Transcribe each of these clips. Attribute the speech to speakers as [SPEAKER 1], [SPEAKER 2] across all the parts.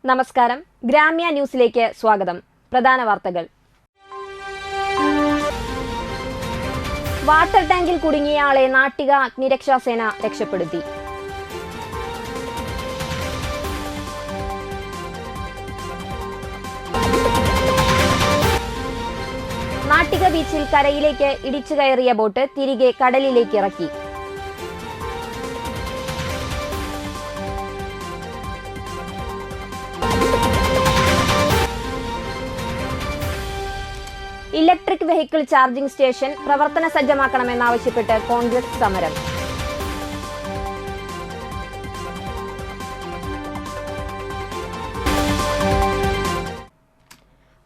[SPEAKER 1] നമസ്കാരം. ഗ്രാമ്യ ന്യൂസിലേക്ക് സ്വാഗതം. പ്രധാന വാർത്തകൾ. വാട്ടർ ടാങ്കിൽ കുടുങ്ങിയ ആളെ നാട്ടിക അഗ്നിരക്ഷാസേന രക്ഷപ്പെടുത്തി. നാട്ടിക ബീച്ചിൽ കരയിലേക്ക് ഇടിച്ചു കയറിയ ബോട്ട് തിരികെ കടലിലേക്ക് ഇറക്കി. ഇലക്ട്രിക് വെഹിക്കിൾ ചാർജിംഗ് സ്റ്റേഷൻ പ്രവർത്തന സജ്ജമാക്കണമെന്നാവശ്യപ്പെട്ട് കോൺഗ്രസ് സമരം.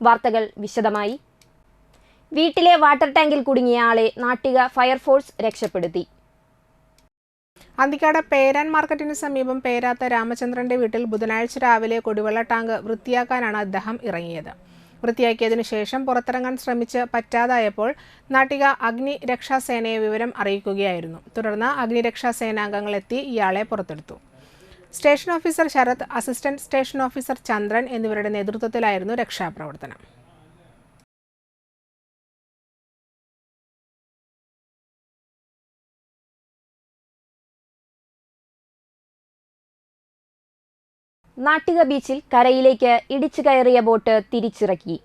[SPEAKER 1] വാർത്തകൾ വിശദമായി. വീട്ടിലെ വാട്ടർ ടാങ്കിൽ കുടുങ്ങിയ ആളെ നാട്ടിക ഫയർഫോഴ്സ് രക്ഷപ്പെടുത്തി.
[SPEAKER 2] അന്തിക്കാട് പേരാൻ മാർക്കറ്റിന് സമീപം പേരാത്ത രാമചന്ദ്രന്റെ വീട്ടിൽ ബുധനാഴ്ച രാവിലെ കുടിവെള്ള ടാങ്ക് വൃത്തിയാക്കാനാണ് അദ്ദേഹം ഇറങ്ങിയത്. വൃത്തിയാക്കിയതിനു ശേഷം പുറത്തിറങ്ങാൻ ശ്രമിച്ച് പറ്റാതായപ്പോൾ നാട്ടിക അഗ്നിരക്ഷാസേനയെ വിവരം അറിയിക്കുകയായിരുന്നു. തുടർന്ന് അഗ്നിരക്ഷാസേനാംഗങ്ങൾ എത്തി ഇയാളെ പുറത്തെടുത്തു. Station officer Sarath, assistant station officer Chandran എന്നിവരുടെ നേതൃത്വത്തിലായിരുന്നു രക്ഷാപ്രവർത്തനം.
[SPEAKER 1] നാട്ടിക ബീച്ചിൽ കരയിലേക്ക് ഇടിച്ചു കയറിയ ബോട്ട് തിരിച്ചിറക്കി.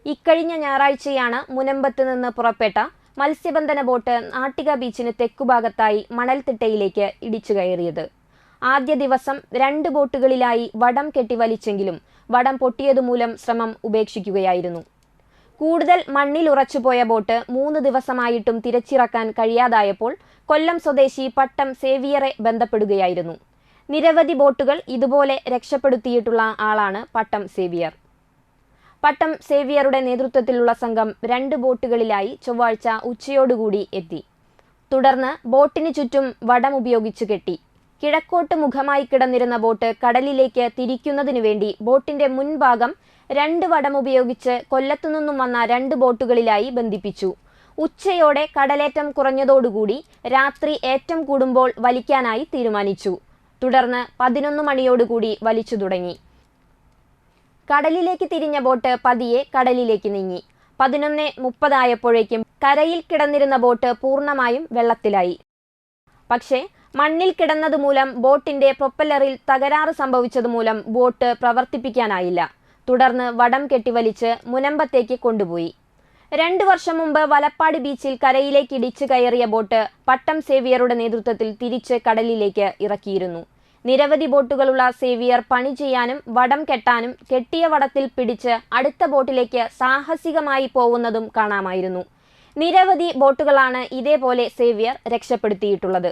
[SPEAKER 1] ഇക്കഴിഞ്ഞ ഞായറാഴ്ചയാണ് മുനമ്പത്ത് നിന്ന് പുറപ്പെട്ട മത്സ്യബന്ധന ബോട്ട് നാട്ടിക ബീച്ചിന് തെക്കുഭാഗത്തായി മണൽത്തിട്ടയിലേക്ക് ഇടിച്ചു കയറിയത്. ആദ്യ ദിവസം 2 ബോട്ടുകളിലായി വടം കെട്ടി വലിച്ചെങ്കിലും വടം പൊട്ടിയതുമൂലം ശ്രമം ഉപേക്ഷിക്കുകയായിരുന്നു. കൂടുതൽ മണ്ണിൽ ഉറച്ചുപോയ ബോട്ട് 3 ദിവസമായിട്ടും തിരിച്ചിറക്കാൻ കഴിയാതായപ്പോൾ കൊല്ലം സ്വദേശി പട്ടം സേവിയറെ ബന്ധപ്പെടുകയായിരുന്നു. നിരവധി ബോട്ടുകൾ ഇതുപോലെ രക്ഷപ്പെടുത്തിയിട്ടുള്ള ആളാണ് പട്ടം സേവിയർ. പട്ടം സേവിയറുടെ നേതൃത്വത്തിലുള്ള സംഘം 2 ബോട്ടുകളിലായി ചൊവ്വാഴ്ച ഉച്ചയോടുകൂടി എത്തി. തുടർന്ന് ബോട്ടിന് ചുറ്റും വടം ഉപയോഗിച്ച് കെട്ടി. കിഴക്കോട്ട് മുഖമായി കിടന്നിരുന്ന ബോട്ട് കടലിലേക്ക് തിരിക്കുന്നതിനു വേണ്ടി ബോട്ടിന്റെ മുൻഭാഗം 2 വടം ഉപയോഗിച്ച് കൊല്ലത്തുനിന്നും വന്ന 2 ബോട്ടുകളിലായി ബന്ധിപ്പിച്ചു. ഉച്ചയോടെ കടലേറ്റം കുറഞ്ഞതോടുകൂടി രാത്രി ഏറ്റം കൂടുമ്പോൾ വലിക്കാനായി തീരുമാനിച്ചു. തുടർന്ന് 11 മണിയോടുകൂടി വലിച്ചു തുടങ്ങി. കടലിലേക്ക് തിരിഞ്ഞ ബോട്ട് പതിയെ കടലിലേക്ക് നീങ്ങി. 11:30 ആയപ്പോഴേക്കും കരയിൽ കിടന്നിരുന്ന ബോട്ട് പൂർണ്ണമായും വെള്ളത്തിലായി. പക്ഷേ മണ്ണിൽ കിടന്നതുമൂലം ബോട്ടിന്റെ പ്രൊപ്പല്ലറിൽ തകരാറ് സംഭവിച്ചതുമൂലം ബോട്ട് പ്രവർത്തിപ്പിക്കാനായില്ല. തുടർന്ന് വടം കെട്ടിവലിച്ച് മുനമ്പത്തേക്ക് കൊണ്ടുപോയി. 2 വർഷം മുമ്പ് വലപ്പാട് ബീച്ചിൽ കരയിലേക്ക് ഇടിച്ചു കയറിയ ബോട്ട് പട്ടം സേവിയറുടെ നേതൃത്വത്തിൽ തിരിച്ച് കടലിലേക്ക് ഇറക്കിയിരുന്നു. നിരവധി ബോട്ടുകളുള്ള സേവിയർ പണി ചെയ്യാനും വടം കെട്ടാനും കെട്ടിയ വടത്തിൽ പിടിച്ച് അടുത്ത ബോട്ടിലേക്ക് സാഹസികമായി പോകുന്നതും കാണാമായിരുന്നു. നിരവധി ബോട്ടുകളാണ് ഇതേപോലെ സേവിയർ രക്ഷപ്പെടുത്തിയിട്ടുള്ളത്.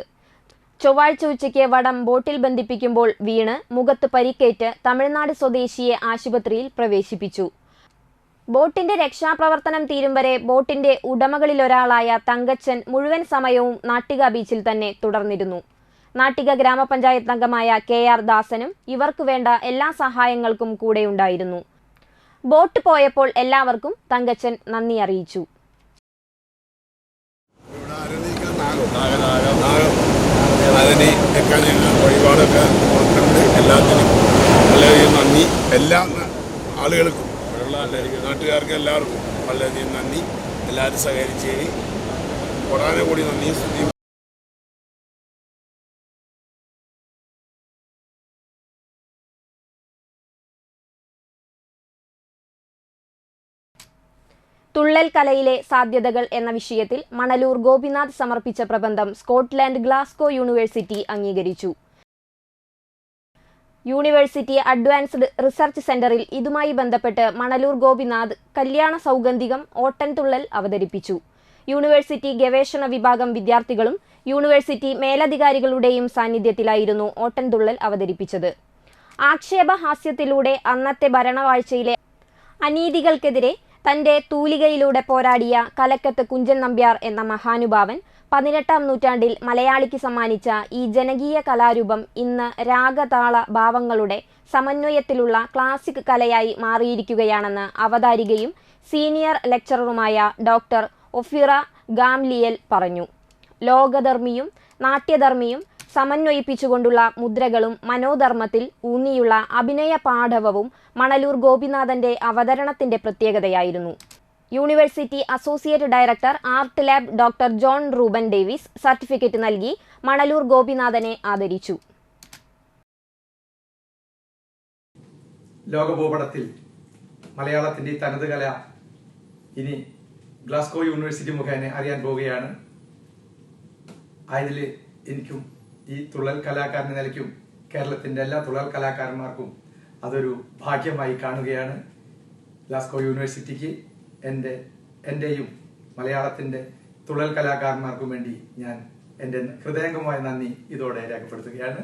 [SPEAKER 1] ചൊവ്വാഴ്ച ഉച്ചയ്ക്ക് വടം ബോട്ടിൽ ബന്ധിപ്പിക്കുമ്പോൾ വീണ് മുഖത്ത് പരിക്കേറ്റ് തമിഴ്നാട് സ്വദേശിയെ ആശുപത്രിയിൽ പ്രവേശിപ്പിച്ചു. ബോട്ടിന്റെ രക്ഷാപ്രവർത്തനം തീരും വരെ ബോട്ടിന്റെ ഉടമകളിലൊരാളായ തങ്കച്ചൻ മുഴുവൻ സമയവും നാട്ടിക ബീച്ചിൽ തന്നെ തുടർന്നിരുന്നു. നാട്ടിക ഗ്രാമപഞ്ചായത്ത് അംഗമായ KR ദാസനും ഇവർക്ക് വേണ്ട എല്ലാ സഹായങ്ങൾക്കും കൂടെയുണ്ടായിരുന്നു. ബോട്ട് പോയപ്പോൾ എല്ലാവർക്കും തങ്കച്ചൻ നന്ദി അറിയിച്ചു.
[SPEAKER 3] എല്ലാ ആളുകൾക്കും നാട്ടുകാർക്ക് എല്ലാവർക്കും വളരെയധികം നന്ദി. എല്ലാവരും സഹകരിച്ചേരി കൊടാനെ കൂടി നന്ദി.
[SPEAKER 1] തുള്ളൽ കലയിലെ സാധ്യതകൾ എന്ന വിഷയത്തിൽ മണലൂർ ഗോപിനാഥ് സമർപ്പിച്ച പ്രബന്ധം സ്കോട്ട്ലൻഡ് ഗ്ലാസ്ഗോ യൂണിവേഴ്സിറ്റി അംഗീകരിച്ചു. യൂണിവേഴ്സിറ്റി അഡ്വാൻസ്ഡ് റിസർച്ച് സെന്ററിൽ ഇതുമായി ബന്ധപ്പെട്ട് മണലൂർ ഗോപിനാഥ് കല്യാണ സൗഗന്ധികം ഓട്ടൻതുള്ളൽ അവതരിപ്പിച്ചു. യൂണിവേഴ്സിറ്റി ഗവേഷണ വിഭാഗം വിദ്യാർത്ഥികളും യൂണിവേഴ്സിറ്റി മേലധികാരികളുടെയും സാന്നിധ്യത്തിലായിരുന്നു ഓട്ടൻതുള്ളൽ അവതരിപ്പിച്ചത്. ആക്ഷേപഹാസ്യത്തിലൂടെ അന്നത്തെ ഭരണവാഴ്ചയിലെ അനീതികൾക്കെതിരെ തന്റെ തൂലികയിലൂടെ പോരാടിയ കലക്കത്ത് കുഞ്ചൻ നമ്പ്യാർ എന്ന മഹാനുഭാവൻ 18-ാം നൂറ്റാണ്ടിൽ മലയാളിക്ക് സമ്മാനിച്ച ഈ ജനകീയ കലാരൂപം ഇന്ന് രാഗതാള ഭാവങ്ങളുടെ സമന്വയത്തിലുള്ള ക്ലാസിക് കലയായി മാറിയിരിക്കുകയാണെന്ന് അവതാരികയും സീനിയർ ലെക്ചററുമായ ഡോക്ടർ ഒഫിറ ഗാംലിയൽ പറഞ്ഞു. ലോകധർമ്മിയും നാട്യധർമ്മിയും സമന്വയിപ്പിച്ചുകൊണ്ടുള്ള മുദ്രകളും മനോധർമ്മത്തിൽ ഊന്നിയുള്ള അഭിനയ പാഠവവും മണലൂർ ഗോപിനാഥന്റെ അവതരണത്തിന്റെ പ്രത്യേകതയായിരുന്നു. University associate director art lab doctor John Reuben Davis certificate നൽകി മണലൂർ ഗോപിനാഥനെ ആദരിച്ചു.
[SPEAKER 4] ലോകഭൂപടത്തിൽ മലയാളത്തിൻ്റെ തനത് കല ഇനി ഗ്ലാസ്ഗോ യൂണിവേഴ്സിറ്റി മുഖേന അറിയാൻ പോവുകയാണ്. അതിൽ എനിക്കും ഈ തുള്ളൽ കലാകാരൻ നിലയ്ക്കും കേരളത്തിൻ്റെ എല്ലാ തുള്ളൽ കലാകാരന്മാർക്കും അതൊരു ഭാഗ്യമായി കാണുകയാണ്. ഗ്ലാസ്ഗോ യൂണിവേഴ്സിറ്റിക്ക് എൻ്റെയും മലയാളത്തിൻ്റെ തുള്ളൽ കലാകാരന്മാർക്കും വേണ്ടി ഞാൻ എൻ്റെ ഹൃദയംഗമായ നന്ദി ഇതോടെ രേഖപ്പെടുത്തുകയാണ്.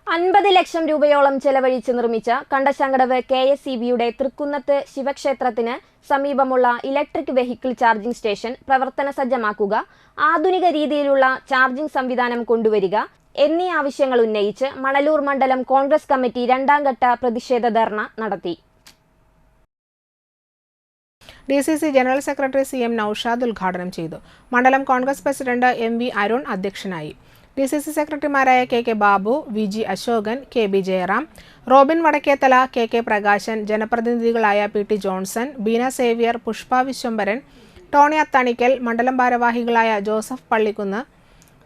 [SPEAKER 1] 50 ലക്ഷം രൂപയോളം ചെലവഴിച്ച് നിർമ്മിച്ച കണ്ടശങ്കടവ് KSEBയുടെ തൃക്കുന്നത്ത് ശിവക്ഷേത്രത്തിന് സമീപമുള്ള ഇലക്ട്രിക് വെഹിക്കിൾ ചാർജിംഗ് സ്റ്റേഷൻ പ്രവർത്തന സജ്ജമാക്കുക, ആധുനിക രീതിയിലുള്ള ചാർജിംഗ് സംവിധാനം കൊണ്ടുവരിക എന്നീ ആവശ്യങ്ങൾ ഉന്നയിച്ച് മണലൂർ മണ്ഡലം കോൺഗ്രസ് കമ്മിറ്റി 2ാം ഘട്ട പ്രതിഷേധ ധർണ നടത്തി.
[SPEAKER 2] DCC general secretary CM Naushad ഉദ്ഘാടനം ചെയ്തു. മണ്ഡലം കോൺഗ്രസ് പ്രസിഡന്റ് MV അരുൺ അധ്യക്ഷനായി. DCC സെക്രട്ടറിമാരായ KK Babu, VG Asokan, KB Jayaram, Robin Vadakkethala, KK Prakashan, ജനപ്രതിനിധികളായ PT ജോൺസൺ, ബീന സേവ്യർ, പുഷ്പ വിശ്വംഭരൻ, ടോണി അത്താണിക്കൽ, മണ്ഡലം ഭാരവാഹികളായ Joseph Pallikkunnu,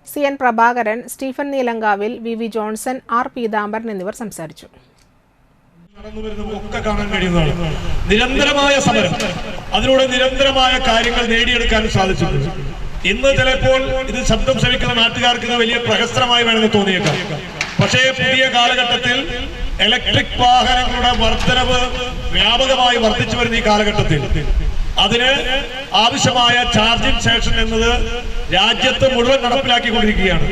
[SPEAKER 2] CN Prabhakaran, Stephen Neelankavil, VV Johnson, R Peethambaran എന്നിവർ സംസാരിച്ചു.
[SPEAKER 5] ഒക്കെ കാണാൻ കഴിയുന്നതാണ് നിരന്തരമായ സമരം. അതിലൂടെ നിരന്തരമായ കാര്യങ്ങൾ നേടിയെടുക്കാൻ സാധിച്ചിട്ടുണ്ട്. ഇന്ന് ചിലപ്പോൾ ഇത് ശബ്ദം ശ്രമിക്കുന്ന നാട്ടുകാർക്ക് ഇത് വലിയ പ്രഹസനമായി വേണമെന്ന് തോന്നിയേക്കാം. പക്ഷേ പുതിയ കാലഘട്ടത്തിൽ ഇലക്ട്രിക് വാഹനങ്ങളുടെ വർധനവ് വ്യാപകമായി വർദ്ധിച്ചു വരുന്ന ഈ കാലഘട്ടത്തിൽ അതിന് ആവശ്യമായ ചാർജിംഗ് സ്റ്റേഷൻ എന്നത് രാജ്യത്ത് മുഴുവൻ നടപ്പിലാക്കിക്കൊണ്ടിരിക്കുകയാണ്.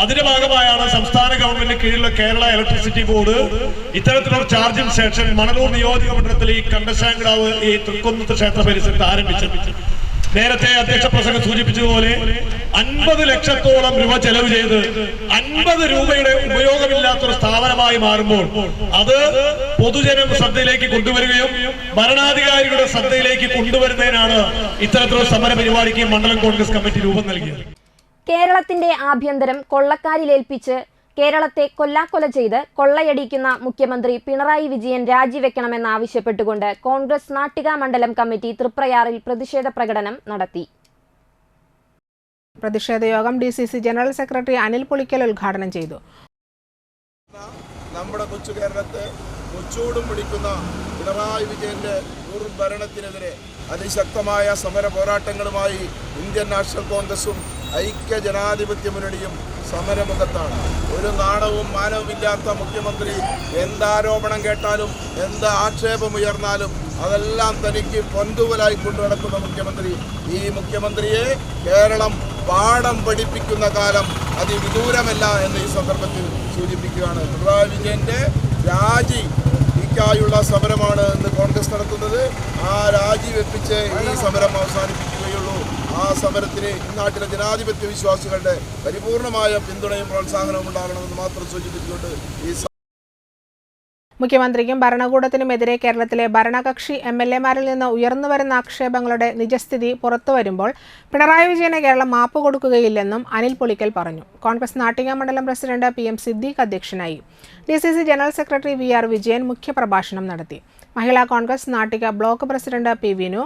[SPEAKER 5] അതിന്റെ ഭാഗമായാണ് സംസ്ഥാന ഗവൺമെന്റിന് കീഴിലുള്ള കേരള ഇലക്ട്രിസിറ്റി ബോർഡ് ഇത്തരത്തിലുള്ള ചാർജിംഗ് സ്റ്റേഷൻ മണലൂർ നിയോജക മണ്ഡലത്തിൽ ഈ കണ്ടശാങ്കടാവ് ഈ തൃക്കുന്നത്ത് ക്ഷേത്ര പരിസരത്ത് ആരംഭിച്ചത്. നേരത്തെ അധ്യക്ഷ പ്രസംഗം സൂചിപ്പിച്ചതുപോലെ 50 ലക്ഷത്തോളം രൂപ ചെലവ് ചെയ്ത് 50 രൂപയുടെ ഉപയോഗമില്ലാത്തൊരു സ്ഥാപനമായി മാറുമ്പോൾ അത് പൊതുജനം ശ്രദ്ധയിലേക്ക് കൊണ്ടുവരികയും ഭരണാധികാരികളുടെ ശ്രദ്ധയിലേക്ക് കൊണ്ടുവരുന്നതിനാണ് ഇത്തരത്തിലുള്ള സമര പരിപാടിക്ക് മണ്ഡലം കോൺഗ്രസ് കമ്മിറ്റി രൂപം നൽകിയത്.
[SPEAKER 1] കേരളത്തിന്റെ ആഭ്യന്തരം കൊള്ളക്കാരിലേൽപ്പിച്ച് കേരളത്തെ കൊല്ലാക്കൊല ചെയ്ത് കൊള്ളയടിക്കുന്ന മുഖ്യമന്ത്രി പിണറായി വിജയൻ രാജിവെക്കണമെന്നാവശ്യപ്പെട്ടുകൊണ്ട് കോൺഗ്രസ് നാട്ടിക മണ്ഡലം കമ്മിറ്റി തൃപ്രയാറിൽ പ്രതിഷേധ പ്രകടനം നടത്തി.
[SPEAKER 2] പ്രതിഷേധയോഗം DCC general secretary Anil Pulikkal ഉദ്ഘാടനം ചെയ്തു.
[SPEAKER 3] നമ്മുടെ കൊച്ചു കേരളത്തെ കൊച്ചൂടും പിടിക്കുന്ന പിണറായി വിജയന്റെ ദുർഭരണത്തിനെതിരെ അതിശക്തമായ സമര പോരാട്ടങ്ങളുമായി ഇന്ത്യൻ നാഷണൽ കോൺഗ്രസും ഐക്യ ജനാധിപത്യ മുന്നണിയും സമരമുഖത്താണ്. ഒരു നാണവും മാനവുമില്ലാത്ത മുഖ്യമന്ത്രി എന്താരോപണം കേട്ടാലും എന്ത് ആക്ഷേപമുയർന്നാലും അതെല്ലാം തനിക്ക് പൊന്തുവലായി കൊണ്ടു നടക്കുന്ന മുഖ്യമന്ത്രി, ഈ മുഖ്യമന്ത്രിയെ കേരളം പാഠം പഠിപ്പിക്കുന്ന കാലം അതിവിദൂരമല്ല എന്ന് ഈ സന്ദർഭത്തിൽ സൂചിപ്പിക്കുകയാണ്. പിണറായി വിജയന്റെ രാജിക്കായുള്ള സമരമാണ് ഇന്ന് കോൺഗ്രസ് നടത്തുന്നത്. ആ രാജി വെപ്പിച്ച് ഈ സമരം അവസാനിപ്പിക്കുകയുള്ളൂ. ആ സമരത്തിന് നാട്ടിലെ ജനാധിപത്യ വിശ്വാസികളുടെ പരിപൂർണമായ പിന്തുണയും പ്രോത്സാഹനവും ഉണ്ടാകണമെന്ന് മാത്രം സൂചിപ്പിച്ചുകൊണ്ട് ഈ
[SPEAKER 2] മുഖ്യമന്ത്രിക്കും ഭരണകൂടത്തിനുമെതിരെ കേരളത്തിലെ ഭരണകക്ഷി MLA-മാരിൽ നിന്ന് ഉയർന്നുവരുന്ന ആക്ഷേപങ്ങളുടെ നിജസ്ഥിതി പുറത്തുവരുമ്പോൾ പിണറായി വിജയന് കേരളം മാപ്പ് കൊടുക്കുകയില്ലെന്നും അനിൽ പുളിക്കൽ പറഞ്ഞു. കോൺഗ്രസ് നാട്ടിക മണ്ഡലം പ്രസിഡന്റ് PM സിദ്ദീഖ് അധ്യക്ഷനായി. DCC general secretary VR Vijayan മുഖ്യപ്രഭാഷണം നടത്തി. Mahila Congress Nattika block president P Vinu,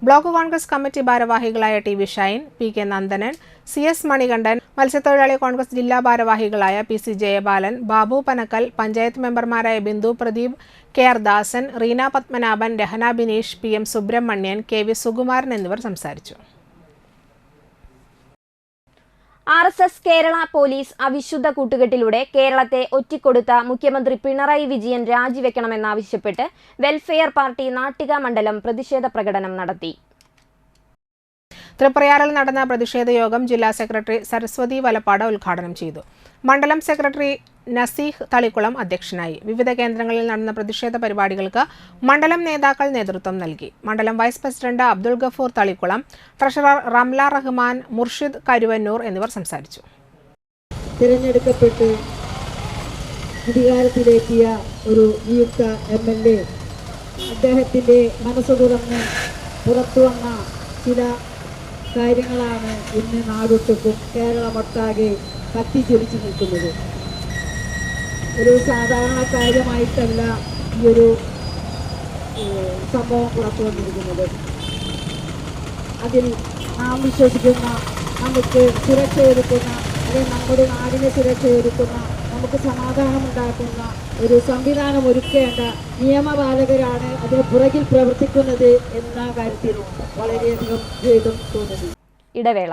[SPEAKER 2] block Congress committee ഭാരവാഹികളായ TV Shine, PK Nandanan, CS Manikandan, മത്സ്യത്തൊഴിലാളി കോൺഗ്രസ് ജില്ലാ ഭാരവാഹികളായ PC ജയബാലൻ, ബാബു പനക്കൽ, പഞ്ചായത്ത് മെമ്പർമാരായ ബിന്ദു പ്രദീപ്, KR ദാസൻ, റീന പത്മനാഭൻ, രഹന ബിനീഷ്, PM സുബ്രഹ്മണ്യൻ, KV സുകുമാരൻ എന്നിവർ സംസാരിച്ചു.
[SPEAKER 1] RSS കേരള പോലീസ് അവിശുദ്ധ കൂട്ടുകെട്ടിലൂടെ കേരളത്തെ ഒറ്റിക്കൊടുത്ത മുഖ്യമന്ത്രി പിണറായി വിജയൻ രാജിവെക്കണമെന്നാവശ്യപ്പെട്ട് വെൽഫെയർ പാർട്ടി നാട്ടിക മണ്ഡലം പ്രതിഷേധ പ്രകടനം നടത്തി.
[SPEAKER 2] തൃപ്രയാറിൽ നടന്ന പ്രതിഷേധ യോഗം ജില്ലാ സെക്രട്ടറി സരസ്വതി വലപ്പാട് ഉദ്ഘാടനം ചെയ്തു. മണ്ഡലം സെക്രട്ടറി നസീഹ് തളിക്കുളം അധ്യക്ഷനായി. വിവിധ കേന്ദ്രങ്ങളിൽ നടന്ന പ്രതിഷേധ പരിപാടികൾക്ക് മണ്ഡലം നേതാക്കൾ നേതൃത്വം നൽകി. മണ്ഡലം vice president Abdul Gafoor Thalikkulam, treasurer Ramla Rahman, Murshid Karuvannur എന്നിവർ സംസാരിച്ചു.
[SPEAKER 6] തിരഞ്ഞെടുക്കപ്പെട്ട് അധികാരത്തിലെത്തിയ ഒരു നിയുക്ത MLA അദ്ദേഹത്തിൻ്റെ മനസ്സ് തുറന്ന് പുറത്തു വന്ന ചില കാര്യങ്ങളാണ് ഇന്ന് നാടൊട്ടുക്കും കേരളമൊട്ടാകെ കത്തിജ്വലിച്ച് നിൽക്കുന്നത്. ഒരു സാധാരണ കാര്യമായിട്ടല്ല ഈ ഒരു സംഭവം പുറത്തു വന്നിരിക്കുന്നത്. അതിൽ നാം വിശ്വസിക്കുന്ന, നമുക്ക് സുരക്ഷയൊരുക്കുന്ന, അല്ലെങ്കിൽ നമ്മുടെ നാടിനെ സുരക്ഷയൊരുക്കുന്ന, നമുക്ക് സമാധാനമുണ്ടാക്കുന്ന ഒരു സംവിധാനം ഒരുക്കേണ്ട നിയമപാലകരാണ് അതിന് പുറകിൽ പ്രവർത്തിക്കുന്നത് എന്ന കാര്യത്തിൽ വളരെയധികം ഖേദം തോന്നുന്നു.
[SPEAKER 1] ഇടവേള.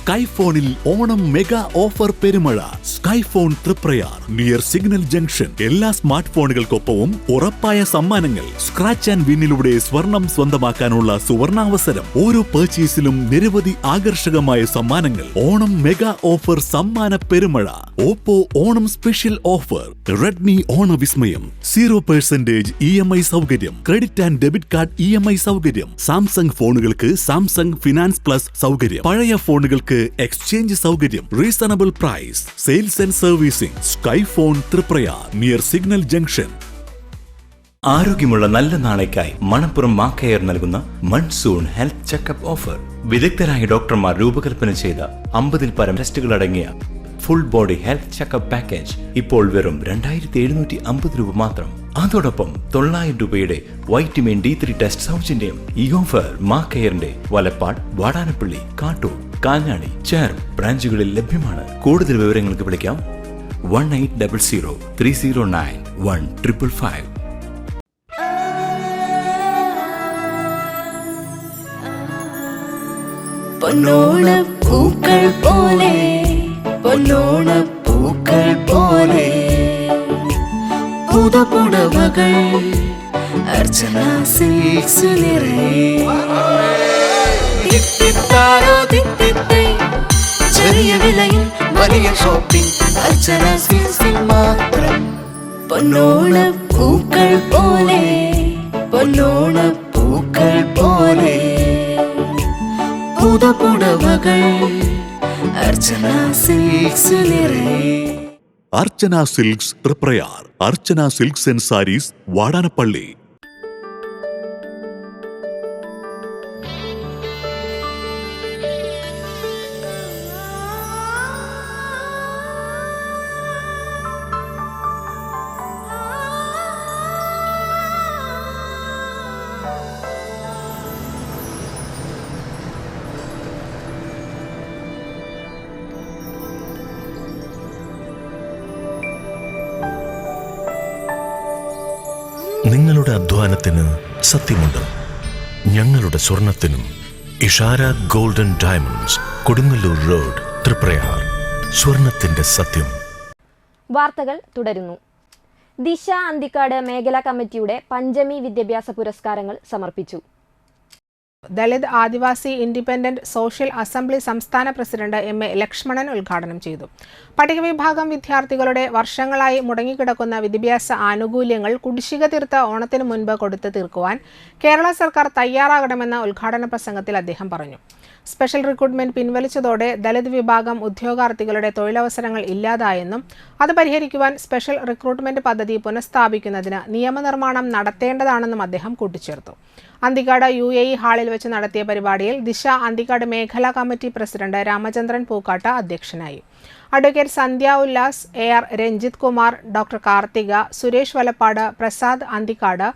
[SPEAKER 7] സ്കൈഫോണിൽ ഓണം മെഗാ ഓഫർ പെരുമഴ. സ്കൈഫോൺ തൃപ്രയാർ നിയർ സിഗ്നൽ ജംഗ്ഷൻ. എല്ലാ സ്മാർട്ട് ഫോണുകൾക്കൊപ്പവും ഉറപ്പായ സമ്മാനങ്ങൾ. സ്ക്രാച്ച് ആൻഡ് വിന്നിലൂടെ സ്വർണം സ്വന്തമാക്കാനുള്ള സുവർണാവസരം. ഓരോ പർച്ചേസിലും നിരവധി ആകർഷകമായ സമ്മാനങ്ങൾ. ഓണം മെഗാ ഓഫർ സമ്മാന പെരുമഴ. Oppo Onam special offer. Redmi ഓണവിസ്മയം 0% EMI സൗകര്യം. Credit and debit card EMI സൗകര്യം. സാംസങ് ഫോണുകൾക്ക് സാംസങ് ഫിനാൻസ് പ്ലസ് സൗകര്യം. പഴയ ഫോണുകൾക്ക് എക്സ്ചേഞ്ച് സൗകര്യം. Reasonable price. Sales and servicing. Skyphone Triprayar near signal junction.
[SPEAKER 8] ആരോഗ്യമുള്ള നല്ല നാളേക്കായി മണപ്പുറം മാക്കയർ നൽകുന്ന മൺസൂൺ ഹെൽത്ത് ചെക്കപ്പ് ഓഫർ. വിദഗ്ധരായ ഡോക്ടർമാർ രൂപകൽപ്പന ചെയ്ത 50-ൽ പരം ടെസ്റ്റുകൾ അടങ്ങിയ full body health checkup package ഇപ്പോൾ വെറും 2750 രൂപ മാത്രം. അതോടൊപ്പം 900 രൂപയുടെ വൈറ്റമിൻ D3 ടെസ്റ്റ് സൗജന്യം. ഈ ഓഫർ മാക്കയറിന്റെ വലപ്പാട്, വാടാനപ്പള്ളി, കാട്ടൂർ, കാഞ്ഞാണി, ചേർപ്പ് ബ്രാഞ്ചുകളിൽ ലഭ്യമാണ്. കൂടുതൽ വിവരങ്ങൾക്ക് വിളിക്കാം 1800 309 1555.
[SPEAKER 9] പൊന്നോണപ്പൂക്കൾ പോലെ, പൊന്നോണപ്പൂക്കൾ പോലെ പുതുപുടവകൾ അർച്ചന സിൽക്സ് ചെറിയ വിലയിൽ വലിയ ഷോപ്പിംഗ് അർച്ചന സിൽക്സിൽ മാത്രം. പൊന്നോണപ്പൂക്കൾ പോലെ, പൊന്നോണപ്പൂക്കൾ പോലെ പുതുപുടവകൾ Archana silks
[SPEAKER 7] Archana silks Triprayar. Archana silks and sarees Vadanappally.
[SPEAKER 10] നിങ്ങളുടെ അധ്വാനത്തിന് സത്യമുണ്ട്. ഞങ്ങളുടെ സ്വർണത്തിനും. Ishara golden diamonds, Kodungallur road, Triprayar. സ്വർണത്തിന്റെ സത്യം.
[SPEAKER 1] വാർത്തകൾ തുടരുന്നു. ദിശ അന്തിക്കാട് മേഖലാ കമ്മിറ്റിയുടെ പഞ്ചമി വിദ്യാഭ്യാസ പുരസ്കാരങ്ങൾ സമർപ്പിച്ചു.
[SPEAKER 2] ദളിത് ആദിവാസി ഇൻഡിപെൻഡന്റ് സോഷ്യൽ അസംബ്ലി സംസ്ഥാന പ്രസിഡന്റ് MA ലക്ഷ്മണൻ ഉദ്ഘാടനം ചെയ്തു. പട്ടികവിഭാഗം വിദ്യാർത്ഥികളുടെ വർഷങ്ങളായി മുടങ്ങിക്കിടക്കുന്ന വിദ്യാഭ്യാസ ആനുകൂല്യങ്ങൾ കുടിശ്ശിക തീർത്ത് ഓണത്തിന് മുൻപ് കൊടുത്തു തീർക്കുവാൻ കേരള സർക്കാർ തയ്യാറാകണമെന്ന ഉദ്ഘാടന പ്രസംഗത്തിൽ അദ്ദേഹം പറഞ്ഞു. സ്പെഷ്യൽ റിക്രൂട്ട്മെന്റ് പിൻവലിച്ചതോടെ ദളിത് വിഭാഗം ഉദ്യോഗാർത്ഥികളുടെ തൊഴിലവസരങ്ങൾ ഇല്ലാതായെന്നും അത് പരിഹരിക്കുവാൻ സ്പെഷ്യൽ റിക്രൂട്ട്മെന്റ് പദ്ധതി പുനഃസ്ഥാപിക്കുന്നതിന് നിയമനിർമ്മാണം നടത്തേണ്ടതാണെന്നും അദ്ദേഹം കൂട്ടിച്ചേർത്തു. അന്തിക്കാട് UAE ഹാളിൽ വെച്ച് നടത്തിയ പരിപാടിയിൽ ദിശ അന്തിക്കാട് മേഖലാ കമ്മിറ്റി പ്രസിഡന്റ് രാമചന്ദ്രൻ പൂക്കാട്ട അധ്യക്ഷനായി. അഡ്വക്കേറ്റ് സന്ധ്യ ഉല്ലാസ്, AR രഞ്ജിത് കുമാർ, ഡോക്ടർ കാർത്തിക, സുരേഷ് വലപ്പാട്, പ്രസാദ് അന്തിക്കാട്,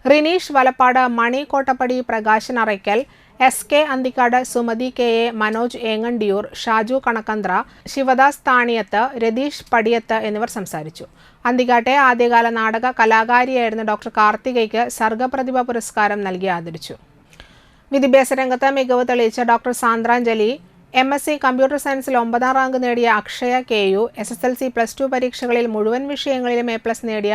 [SPEAKER 2] റിനീഷ് വലപ്പാട്, മണി കോട്ടപ്പടി, പ്രകാശൻ അറയ്ക്കൽ, SK അന്തിക്കാട്, സുമതി KA, മനോജ് ഏങ്ങണ്ടിയൂർ, ഷാജു കണക്കന്ത്ര, ശിവദാസ് താണിയത്ത്, രതീഷ് പടിയത്ത് എന്നിവർ സംസാരിച്ചു. അന്തിക്കാട്ടെ ആദ്യകാല നാടക കലാകാരിയായിരുന്ന ഡോക്ടർ കാർത്തികയ്ക്ക് സർഗപ്രതിഭ പുരസ്കാരം നൽകി ആദരിച്ചു. വിദ്യാഭ്യാസ രംഗത്ത് മികവ് തെളിയിച്ച ഡോക്ടർ സാന്ദ്രാഞ്ജലി, MSc കമ്പ്യൂട്ടർ സയൻസിൽ 9ാം റാങ്ക് നേടിയ അക്ഷയ KU, SSLC +2 പരീക്ഷകളിൽ മുഴുവൻ വിഷയങ്ങളിലും A+ നേടിയ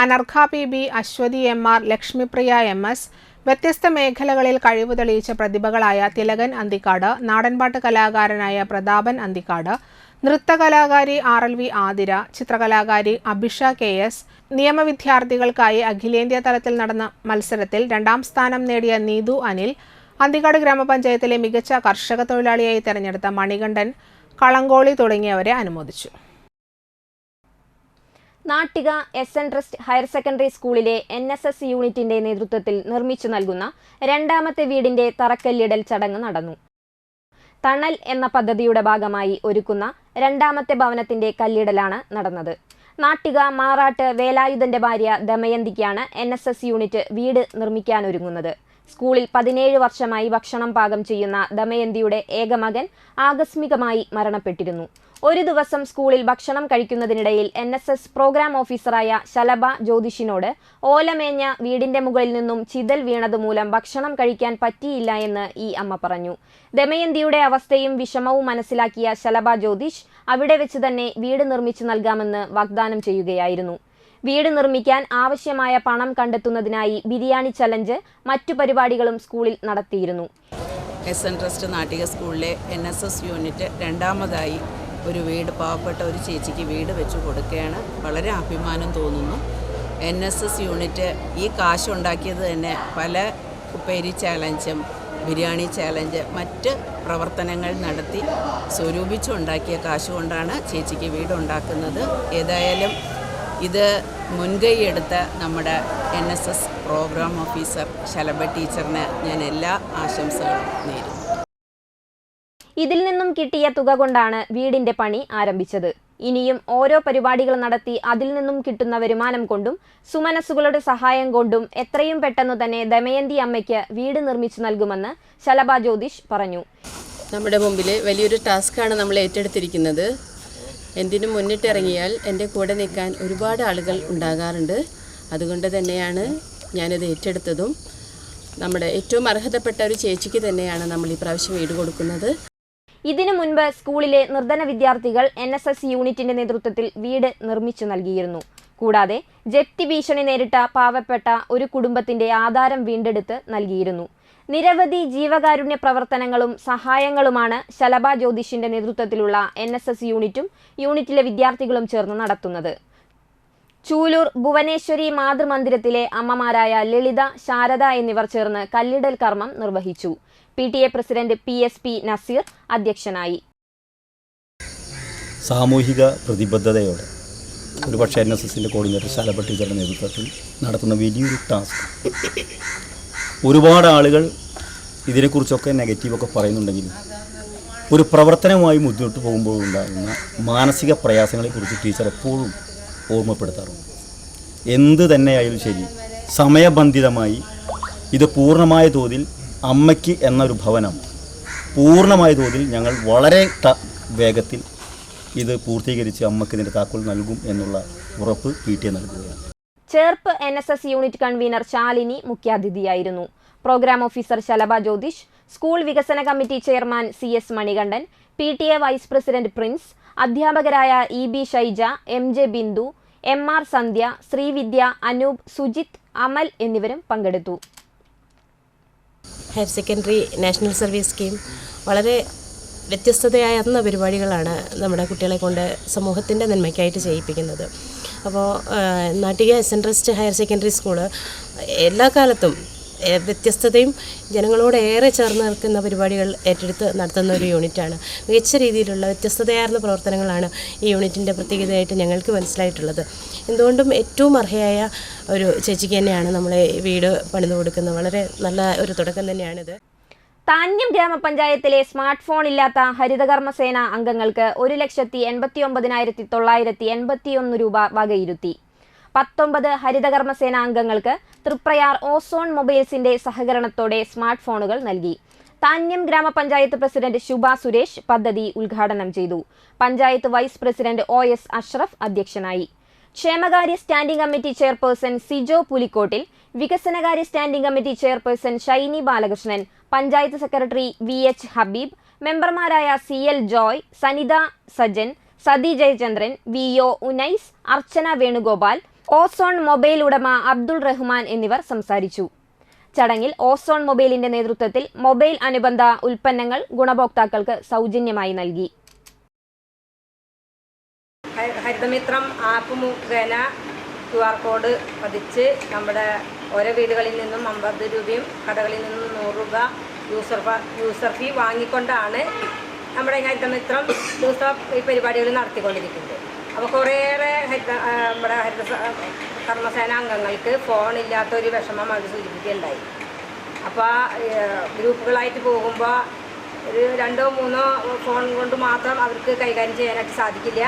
[SPEAKER 2] അനർഘ PB, Aswathy MR, Lakshmipriya MS, വ്യത്യസ്ത മേഖലകളിൽ കഴിവ് തെളിയിച്ച പ്രതിഭകളായ തിലകൻ അന്തിക്കാട്, നാടൻപാട്ട് കലാകാരനായ പ്രതാപൻ അന്തിക്കാട്, നൃത്തകലാകാരി RLV ആതിര, ചിത്രകലാകാരി അഭിഷ KS, നിയമവിദ്യാർത്ഥികൾക്കായി അഖിലേന്ത്യാ തലത്തിൽ നടന്ന മത്സരത്തിൽ 2ാം സ്ഥാനം നേടിയ നീതു അനിൽ, അന്തിക്കാട് ഗ്രാമപഞ്ചായത്തിലെ മികച്ച കർഷക തൊഴിലാളിയായി തെരഞ്ഞെടുത്ത മണികണ്ഠൻ കളങ്കോളി തുടങ്ങിയവരെ അനുമോദിച്ചു.
[SPEAKER 1] Nattika SN trust higher secondary സ്കൂളിലെ NSS യൂണിറ്റിന്റെ നേതൃത്വത്തിൽ നിർമ്മിച്ചു നൽകുന്ന 2ാമത്തെ വീടിന്റെ തറക്കല്ലിടൽ ചടങ്ങ് നടന്നു. തണൽ എന്ന പദ്ധതിയുടെ ഭാഗമായി ഒരുക്കുന്ന 2ാമത്തെ ഭവനത്തിന്റെ കല്ലിടലാണ് നടന്നത്. നാട്ടിക മാറാട്ട് വേലായുധന്റെ ഭാര്യ ദമയന്തിക്കാണ് NSS യൂണിറ്റ് വീട് നിർമ്മിക്കാനൊരുങ്ങുന്നത്. സ്കൂളിൽ 17 വർഷമായി ഭക്ഷണം പാകം ചെയ്യുന്ന ദമയന്തിയുടെ ഏകമകൻ ആകസ്മികമായി മരണപ്പെട്ടിരുന്നു. ഒരു ദിവസം സ്കൂളിൽ ഭക്ഷണം കഴിക്കുന്നതിനിടയിൽ NSS പ്രോഗ്രാം ഓഫീസറായ ശലഭ ജ്യോതിഷിനോട് ഓലമേഞ്ഞ വീടിന്റെ മുകളിൽ നിന്നും ചിതൽ വീണതുമൂലം ഭക്ഷണം കഴിക്കാൻ പറ്റിയില്ല എന്ന് ഈ അമ്മ പറഞ്ഞു. ദമയന്തിയുടെ അവസ്ഥയും വിഷമവും മനസ്സിലാക്കിയ ശലഭ ജ്യോതിഷ് അവിടെ വെച്ച് തന്നെ വീട് നിർമ്മിച്ചു നൽകാമെന്ന് വാഗ്ദാനം ചെയ്യുകയായിരുന്നു. വീട് നിർമ്മിക്കാൻ ആവശ്യമായ പണം കണ്ടെത്തുന്നതിനായി ബിരിയാണി ചലഞ്ച്, മറ്റു പരിപാടികളും സ്കൂളിൽ നടത്തിയിരുന്നു.
[SPEAKER 11] SN ട്രസ്റ്റ് നാട്ടിക സ്കൂളിലെ NSS യൂണിറ്റ് 2ാമതായി ഒരു വീട് പാവപ്പെട്ട ഒരു ചേച്ചിക്ക് വീട് വെച്ച് കൊടുക്കുകയാണ്. വളരെ അഭിമാനം തോന്നുന്നു. NSS യൂണിറ്റ് ഈ കാശുണ്ടാക്കിയത് തന്നെ പല ഉപ്പേരി ചാലഞ്ചും ബിരിയാണി ചാലഞ്ച് മറ്റ് പ്രവർത്തനങ്ങൾ നടത്തി സ്വരൂപിച്ചുണ്ടാക്കിയ കാശുകൊണ്ടാണ് ചേച്ചിക്ക് വീടുണ്ടാക്കുന്നത്. ഏതായാലും ഇത് മുൻകൈയെടുത്ത നമ്മുടെ NSS പ്രോഗ്രാം ഓഫീസർ ശലഭ ടീച്ചറിന് ഞാൻ എല്ലാ ആശംസകളും നേരുന്നു.
[SPEAKER 1] ഇതിൽ നിന്നും കിട്ടിയ തുക കൊണ്ടാണ് വീടിന്റെ പണി ആരംഭിച്ചത്. ഇനിയും ഓരോ പരിപാടികൾ നടത്തി അതിൽ നിന്നും കിട്ടുന്ന വരുമാനം കൊണ്ടും സുമനസ്സുകളുടെ സഹായം കൊണ്ടും എത്രയും പെട്ടെന്ന് തന്നെ ദമയന്തി അമ്മയ്ക്ക് വീട് നിർമ്മിച്ചു നൽകുമെന്ന് ശലഭ ജ്യോതിഷ് പറഞ്ഞു.
[SPEAKER 12] നമ്മുടെ മുമ്പിൽ വലിയൊരു ടാസ്ക്കാണ് നമ്മൾ ഏറ്റെടുത്തിരിക്കുന്നത്. എന്തിനും മുന്നിട്ടിറങ്ങിയാൽ എൻ്റെ കൂടെ നിൽക്കാൻ ഒരുപാട് ആളുകൾ ഉണ്ടാകാറുണ്ട്. അതുകൊണ്ട് തന്നെയാണ് ഞാനിത് ഏറ്റെടുത്തതും. നമ്മുടെ ഏറ്റവും അർഹതപ്പെട്ട ഒരു ചേച്ചിക്ക് തന്നെയാണ് നമ്മൾ ഈ പ്രാവശ്യം വീട് കൊടുക്കുന്നത്.
[SPEAKER 1] ഇതിനു മുൻപ് സ്കൂളിലെ നിർധന വിദ്യാർത്ഥികൾ NSS യൂണിറ്റിന്റെ നേതൃത്വത്തിൽ വീട് നിർമ്മിച്ചു നൽകിയിരുന്നു. കൂടാതെ ജപ്തി ഭീഷണി നേരിട്ട പാവപ്പെട്ട ഒരു കുടുംബത്തിന്റെ ആധാരം വീണ്ടെടുത്ത് നൽകിയിരുന്നു. നിരവധി ജീവകാരുണ്യ പ്രവർത്തനങ്ങളും സഹായങ്ങളുമാണ് ശലഭ ജ്യോതിഷിന്റെ നേതൃത്വത്തിലുള്ള NSS യൂണിറ്റും യൂണിറ്റിലെ വിദ്യാർത്ഥികളും ചേർന്ന് നടത്തുന്നത്. ചൂലൂർ ഭുവനേശ്വരി മാതൃമന്ദിരത്തിലെ അമ്മമാരായ ലളിത, ശാരദ എന്നിവർ ചേർന്ന് കല്ലിടൽ കർമ്മം നിർവഹിച്ചു. PTA പ്രസിഡന്റ് PSP നസീർ അധ്യക്ഷനായി.
[SPEAKER 13] സാമൂഹിക പ്രതിബദ്ധതയോടെ ഒരുപക്ഷെ NSSന്റെ കോർഡിനേറ്റർ ശലഭ ടീച്ചറുടെ നേതൃത്വത്തിൽ നടത്തുന്ന വലിയൊരു ടാസ്ക്. ഒരുപാട് ആളുകൾ ഇതിനെക്കുറിച്ചൊക്കെ നെഗറ്റീവൊക്കെ പറയുന്നുണ്ടെങ്കിലും ഒരു പ്രവർത്തനവുമായി മുന്നോട്ട് പോകുമ്പോൾ ഉണ്ടാകുന്ന മാനസിക പ്രയാസങ്ങളെക്കുറിച്ച് ടീച്ചർ എപ്പോഴും ഓർമ്മപ്പെടുത്താറുണ്ട്. എന്ത് തന്നെയായാലും ശരി, സമയബന്ധിതമായി ഇത് പൂർണ്ണമായ തോതിൽ അമ്മയ്ക്ക് എന്നൊരു ഭവനം പൂർണ്ണമായ തോതിൽ ഞങ്ങൾ വളരെ വേഗത്തിൽ ഇത് പൂർത്തീകരിച്ച് അമ്മയ്ക്ക് ഇതിൻ്റെ താക്കോൽ നൽകും എന്നുള്ള ഉറപ്പ് PTA നൽകുകയാണ്.
[SPEAKER 1] Cherpu NSS unit convener Shalini മുഖ്യാതിഥിയായിരുന്നു. Programme officer Shalabha Jyothish, school വികസന committee chairman CS Manikandan, PTA vice president Prince, അധ്യാപകരായ EB Shaija, MJ Bindu, MR Sandhya, Sreevidya, Anoop, Sujith, Amal എന്നിവരും പങ്കെടുത്തു.
[SPEAKER 12] Higher secondary national service scheme വളരെ വ്യത്യസ്തതയാർന്ന പരിപാടികളാണ് നമ്മുടെ കുട്ടികളെ കൊണ്ട് സമൂഹത്തിൻ്റെ നന്മയ്ക്കായിട്ട് ചെയ്യിപ്പിക്കുന്നത്. അപ്പോൾ Nattika SN trust higher secondary school എല്ലാ കാലത്തും വ്യത്യസ്തതയും ജനങ്ങളോട് ഏറെ ചേർന്ന് നിൽക്കുന്ന പരിപാടികൾ ഏറ്റെടുത്ത് നടത്തുന്ന ഒരു യൂണിറ്റാണ്. മികച്ച രീതിയിലുള്ള വ്യത്യസ്തതയാർന്ന പ്രവർത്തനങ്ങളാണ് ഈ യൂണിറ്റിൻ്റെ പ്രത്യേകതയായിട്ട് ഞങ്ങൾക്ക് മനസ്സിലായിട്ടുള്ളത്. എന്തുകൊണ്ടും ഏറ്റവും അർഹയായ ഒരു ചേച്ചിക്ക് തന്നെയാണ് നമ്മളെ വീട് പണിതു കൊടുക്കുന്നത്. വളരെ നല്ല ഒരു തുടക്കം തന്നെയാണിത്.
[SPEAKER 1] താന്യം ഗ്രാമപഞ്ചായത്തിലെ സ്മാർട്ട് ഫോൺ ഇല്ലാത്ത ഹരിതകർമ്മസേന അംഗങ്ങൾക്ക് 1,89,981 രൂപ വകയിരുത്തി. 19 ഹരിതകർമ്മസേന അംഗങ്ങൾക്ക് തൃപ്രയാർ ഓസോൺ മൊബൈൽസിന്റെ സഹകരണത്തോടെ സ്മാർട്ട് ഫോണുകൾ നൽകി. താന്യം ഗ്രാമപഞ്ചായത്ത് പ്രസിഡന്റ് ശുഭ സുരേഷ് പദ്ധതി ഉദ്ഘാടനം ചെയ്തു. Panchayat vice president OS Ashraf അധ്യക്ഷനായി. ക്ഷേമകാര്യ standing committee chairperson Sijo Pulikkottil, വികസനകാര്യ standing committee chairperson Shiny Balakrishnan, panchayat secretary VH Habeeb, മെമ്പർമാരായ CL Joy, Sanitha Sajan, Sathi Jayachandran, VO Unais, Archana Venugopal, Ozone mobile ഉടമ അബ്ദുൾ റഹ്മാൻ എന്നിവർ സംസാരിച്ചു. ചടങ്ങിൽ ഓസോൺ മൊബൈലിന്റെ നേതൃത്വത്തിൽ മൊബൈൽ അനുബന്ധ ഉൽപ്പന്നങ്ങൾ ഗുണഭോക്താക്കൾക്ക് സൗജന്യമായി നൽകി.
[SPEAKER 14] ഹരിതമിത്രം ആപ്പ് മുഖേന QR കോഡ് പതിച്ച് നമ്മുടെ ഓരോ വീടുകളിൽ നിന്നും 50 രൂപയും കടകളിൽ നിന്നും 100 രൂപ യൂസർ ഫീ വാങ്ങിക്കൊണ്ടാണ് നമ്മുടെ ഹരിതമിത്രം ഈ പരിപാടികൾ നടത്തിക്കൊണ്ടിരിക്കുന്നത്. അപ്പോൾ കുറേയേറെ നമ്മുടെ കർമ്മസേന അംഗങ്ങൾക്ക് ഫോണില്ലാത്തൊരു വിഷമം അവർ സൂചിപ്പിക്കുകയുണ്ടായി. അപ്പോൾ ഗ്രൂപ്പുകളായിട്ട് പോകുമ്പോൾ ഒരു 2-3 ഫോൺ കൊണ്ട് മാത്രം അവർക്ക് കൈകാര്യം ചെയ്യാനായിട്ട് സാധിക്കില്ല.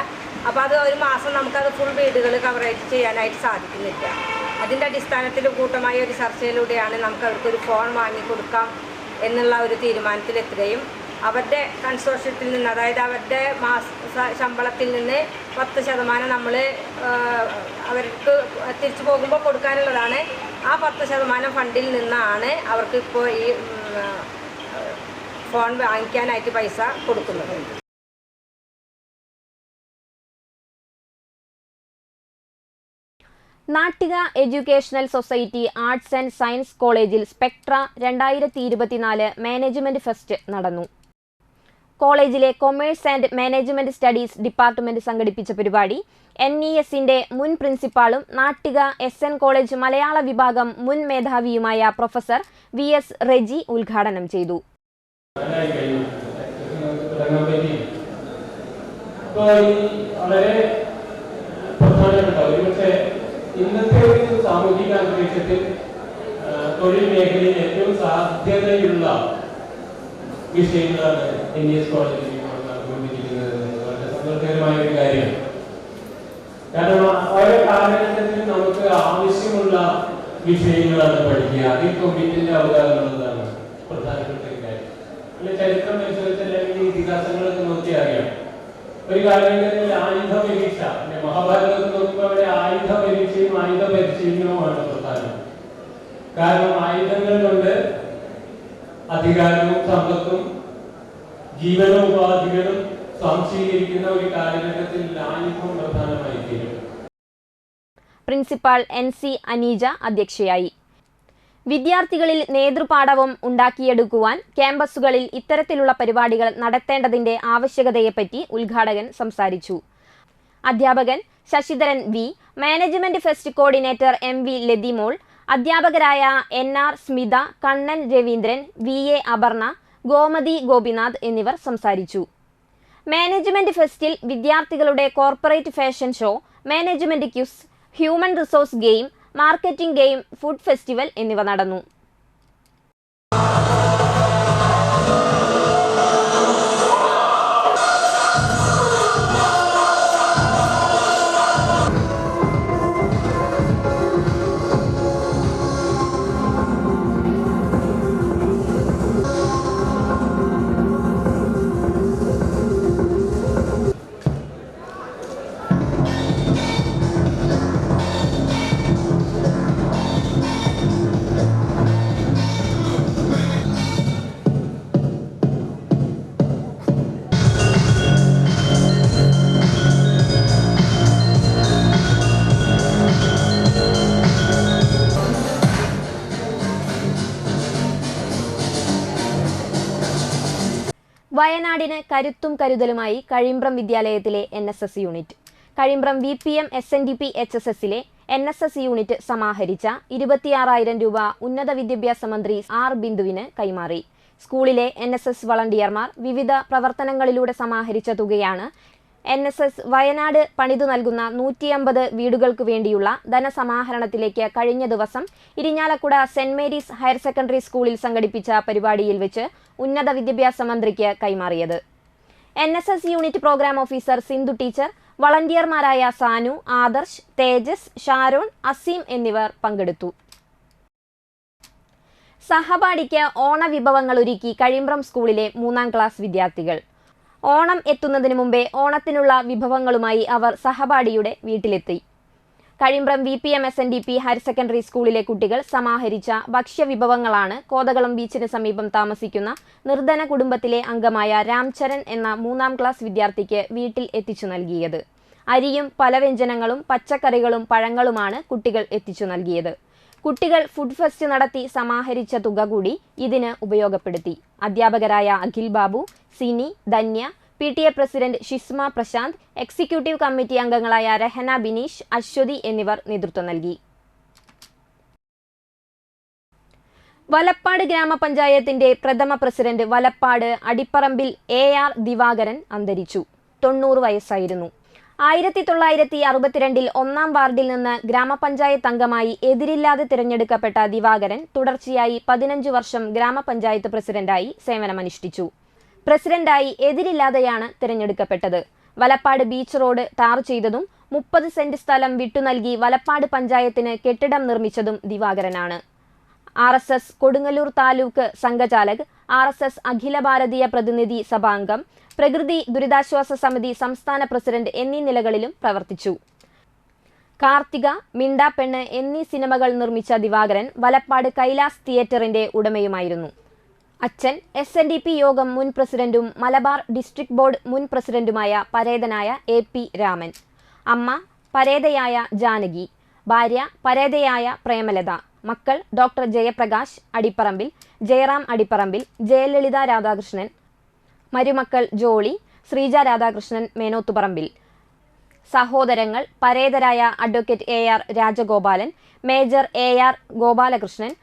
[SPEAKER 14] അപ്പോൾ അത് ഒരു മാസം നമുക്കത് ഫുൾ വീടുകൾ കവറേജ് ചെയ്യാനായിട്ട് സാധിക്കുന്നില്ല. അതിൻ്റെ അടിസ്ഥാനത്തിൽ കൂട്ടമായ ഒരു ചർച്ചയിലൂടെയാണ് നമുക്ക് അവർക്കൊരു ഫോൺ വാങ്ങിക്കൊടുക്കാം എന്നുള്ള ഒരു തീരുമാനത്തിലെത്തുകയും അവരുടെ കൺസോർഷ്യത്തിൽ നിന്ന്, അതായത് അവരുടെ ശമ്പളത്തിൽ നിന്ന് 10% നമ്മൾ അവർക്ക് തിരിച്ചു പോകുമ്പോൾ കൊടുക്കാനുള്ളതാണ്. ആ 10% ഫണ്ടിൽ നിന്നാണ് അവർക്ക് ഇപ്പോൾ ഈ ഫോൺ വാങ്ങിക്കാനായിട്ട് പൈസ കൊടുക്കുന്നത്.
[SPEAKER 1] Nattika educational society arts and science കോളേജിൽ സ്പെക്ട്ര 2024 മാനേജ്മെന്റ് ഫെസ്റ്റ് നടന്നു. കോളേജിലെ commerce and management studies department സംഘടിപ്പിച്ച പരിപാടി NESന്റെ മുൻ പ്രിൻസിപ്പാളും നാട്ടിക SN കോളേജ് മലയാള വിഭാഗം മുൻ മേധാവിയുമായ പ്രൊഫസർ VS റെജി ഉദ്ഘാടനം ചെയ്തു.
[SPEAKER 15] ഇന്നത്തെ ഒരു സാമൂഹിക അന്തരീക്ഷത്തിൽ തൊഴിൽ മേഖലയിൽ ഏറ്റവും സാധ്യതയുള്ള വിഷയങ്ങളാണ് NES കോളേജിൽ നടന്നുകൊണ്ടിരിക്കുന്നത്. വളരെ സന്തോഷകരമായ ഒരു കാര്യം. കാരണം ഓരോ കാലഘട്ടത്തിൽ നമുക്ക് ആവശ്യമുള്ള വിഷയങ്ങളാണ് പഠിക്കുക. അതിൽ കോവിഡിന്റെ അവതാരമുള്ളതാണ് പ്രധാനപ്പെട്ട ഒരു കാര്യം. അല്ലെങ്കിൽ ചരിത്രം പരിശോധിച്ചാൽ അല്ലെങ്കിൽ ഇതിഹാസങ്ങളൊക്കെ നോക്കി അറിയാം. ഒരു കാലഘട്ടത്തിൽ ആയുധ പരീക്ഷ, മഹാഭാരതത്തിൽ നോക്കുമ്പോൾ അവിടെ ആയുധ പരീക്ഷയും ആയുധ പരിശീലനവുമാണ് പ്രധാനം. കാരണം ആയുധങ്ങൾ കൊണ്ട് അധികാരവും സമ്പത്തും ജീവനോപാധികളും സംശീകരിക്കുന്ന ഒരു കാലഘട്ടത്തിൽ ആയുധം പ്രധാനമായി തീരും.
[SPEAKER 1] പ്രിൻസിപ്പാൾ NC അനീജ അധ്യക്ഷയായി. വിദ്യാർത്ഥികളിൽ നേതൃപാഠവും ഉണ്ടാക്കിയെടുക്കുവാൻ ക്യാമ്പസുകളിൽ ഇത്തരത്തിലുള്ള പരിപാടികൾ നടത്തേണ്ടതിന്റെ ആവശ്യകതയെപ്പറ്റി ഉദ്ഘാടകൻ സംസാരിച്ചു. അധ്യാപകൻ Sasidharan V, management fest coordinator MV Lathimol, അധ്യാപകരായ NR സ്മിത, കണ്ണൻ രവീന്ദ്രൻ, VA അപർണ, ഗോമതി ഗോപിനാഥ് എന്നിവർ സംസാരിച്ചു. മാനേജ്മെന്റ് ഫെസ്റ്റിൽ വിദ്യാർത്ഥികളുടെ corporate fashion show, management quiz, human resource game, marketing game, food festival എന്നിവ നടന്നു. വയനാടിന് കരുത്തും കരുതലുമായി കഴിമ്പ്രം വിദ്യാലയത്തിലെ NSS unit. Kazhimbram VPM SNDP HSSലെ NSS യൂണിറ്റ് സമാഹരിച്ച 26,000 രൂപ ഉന്നത വിദ്യാഭ്യാസ മന്ത്രി R ബിന്ദുവിന് കൈമാറി. സ്കൂളിലെ NSS വളണ്ടിയർമാർ വിവിധ പ്രവർത്തനങ്ങളിലൂടെ സമാഹരിച്ച തുകയാണ് NSS വയനാട് പണിതു നൽകുന്ന 150 വീടുകൾക്ക് വേണ്ടിയുള്ള ധനസമാഹരണത്തിലേക്ക് കഴിഞ്ഞ ദിവസം Irinjalakuda saint Mary's higher secondary സ്കൂളിൽ സംഘടിപ്പിച്ച പരിപാടിയിൽ വെച്ച് ഉന്നത വിദ്യാഭ്യാസ മന്ത്രിക്ക് കൈമാറിയത്. NSS unit programme officer Sindhu teacher, വളണ്ടിയർമാരായ സാനു, ആദർശ്, തേജസ്, ഷാരോൺ, അസീം എന്നിവർ പങ്കെടുത്തു. സഹപാഠിക്ക് ഓണവിഭവങ്ങൾ ഒരുക്കി കഴിമ്പ്രം സ്കൂളിലെ 3ാം ക്ലാസ് വിദ്യാർത്ഥികൾ. ഓണം എത്തുന്നതിന് മുമ്പേ ഓണത്തിനുള്ള വിഭവങ്ങളുമായി അവർ സഹപാഠിയുടെ വീട്ടിലെത്തി. Kazhimbram VPM SNDP higher secondary സ്കൂളിലെ കുട്ടികൾ സമാഹരിച്ച ഭക്ഷ്യവിഭവങ്ങളാണ് കോതകളം ബീച്ചിന് സമീപം താമസിക്കുന്ന നിർധന കുടുംബത്തിലെ അംഗമായ രാംചരൺ എന്ന 3ാം ക്ലാസ് വിദ്യാർത്ഥിക്ക് വീട്ടിൽ എത്തിച്ചു നൽകിയത്. അരിയും പലവ്യഞ്ജനങ്ങളും പച്ചക്കറികളും പഴങ്ങളുമാണ് കുട്ടികൾ എത്തിച്ചു നൽകിയത്. കുട്ടികൾ ഫുഡ് ഫെസ്റ്റ് നടത്തി സമാഹരിച്ച തുക കൂടി ഇതിന് ഉപയോഗപ്പെടുത്തി. അധ്യാപകരായ Akhil Babu, Sini, Dhanya, PTA president Shisma Prashanth, executive committee അംഗങ്ങളായ രഹന ബിനീഷ്, അശ്വതി എന്നിവർ നേതൃത്വം നൽകി. വലപ്പാട് ഗ്രാമപഞ്ചായത്തിന്റെ പ്രഥമ പ്രസിഡന്റ് വലപ്പാട് അടിപ്പറമ്പിൽ AR ദിവാകരൻ അന്തരിച്ചു. 90 വയസ്സായിരുന്നു. 1962 1-ാം വാർഡിൽ നിന്ന് ഗ്രാമപഞ്ചായത്ത് അംഗമായി എതിരില്ലാതെ തിരഞ്ഞെടുക്കപ്പെട്ട ദിവാകരൻ തുടർച്ചയായി 15 വർഷം ഗ്രാമപഞ്ചായത്ത് പ്രസിഡന്റായി സേവനമനുഷ്ഠിച്ചു. പ്രസിഡന്റായി എതിരില്ലാതെയാണ് തിരഞ്ഞെടുക്കപ്പെട്ടത്. വലപ്പാട് ബീച്ച് റോഡ് ടാർ ചെയ്തതും 30 സെന്റ് സ്ഥലം വിട്ടുനൽകി വലപ്പാട് പഞ്ചായത്തിന് കെട്ടിടം നിർമ്മിച്ചതും ദിവാകരനാണ്. RSS കൊടുങ്ങല്ലൂർ താലൂക്ക് സംഘചാലക്, RSS അഖില ഭാരതീയ പ്രതിനിധി സഭാംഗം, പ്രകൃതി ദുരിതാശ്വാസ സമിതി സംസ്ഥാന പ്രസിഡന്റ് എന്നീ നിലകളിലും പ്രവർത്തിച്ചു. കാർത്തിക, മിണ്ടാപ്പെണ്ണ് എന്നീ സിനിമകൾ നിർമ്മിച്ച ദിവാകരൻ വലപ്പാട് കൈലാസ് തിയേറ്ററിന്റെ ഉടമയുമായിരുന്നു. അച്ഛൻ SNDP യോഗം മുൻ പ്രസിഡന്റും മലബാർ ഡിസ്ട്രിക്ട് ബോർഡ് മുൻ പ്രസിഡന്റുമായ പരേതനായ AP രാമൻ. അമ്മ പരേതയായ ജാനകി. ഭാര്യ പരേതയായ പ്രേമലത. മക്കൾ ഡോക്ടർ ജയപ്രകാശ് അടിപ്പറമ്പിൽ, ജയറാം അടിപ്പറമ്പിൽ, ജയലളിത രാധാകൃഷ്ണൻ. മരുമക്കൾ ജോളി, ശ്രീജ രാധാകൃഷ്ണൻ മേനോത്തുപറമ്പിൽ. സഹോദരങ്ങൾ പരേതരായ advocate AR Rajagopalan, major AR Gopalakrishnan,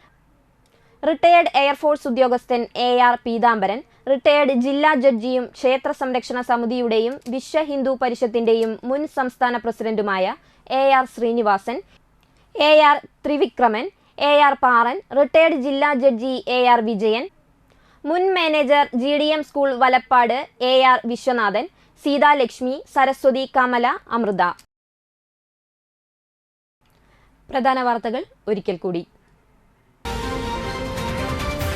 [SPEAKER 1] retired air force ഉദ്യോഗസ്ഥൻ AR പീതാംബരൻ, റിട്ടയേർഡ് ജില്ലാ ജഡ്ജിയും ക്ഷേത്ര സംരക്ഷണ സമിതിയുടെയും വിശ്വ ഹിന്ദു പരിഷത്തിന്റെയും മുൻ സംസ്ഥാന പ്രസിഡന്റുമായ AR Sreenivasan, AR Thrivikraman, AR Paran, retired ജില്ലാ ജഡ്ജി AR വിജയൻ, മുൻ manager GDM school Valappad AR Viswanathan, Seethalakshmi, Saraswathi, Kamala, Amrutha. പ്രധാന വാർത്തകൾ ഒരിക്കൽ കൂടി.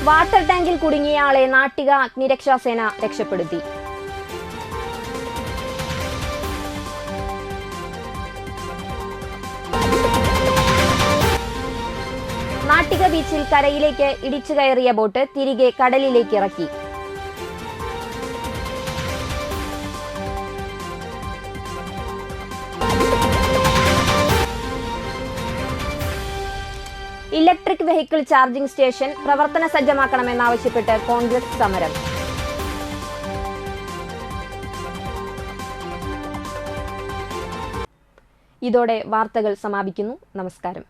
[SPEAKER 1] വാട്ടർ ടാങ്കിൽ കുടുങ്ങിയ ആളെ നാട്ടിക അഗ്നിരക്ഷാസേന രക്ഷപ്പെടുത്തി. നാട്ടിക ബീച്ചിൽ കരയിലേക്ക് ഇടിച്ചു കയറിയ ബോട്ട് തിരികെ കടലിലേക്ക് ഇറക്കി. ഇലക്ട്രിക് വെഹിക്കിൾ ചാർജിംഗ് സ്റ്റേഷൻ പ്രവർത്തന സജ്ജമാക്കണമെന്നാവശ്യപ്പെട്ട് കോൺഗ്രസ് സമരം. ഇതോടെ വാർത്തകൾ സമാപിക്കുന്നു. നമസ്കാരം.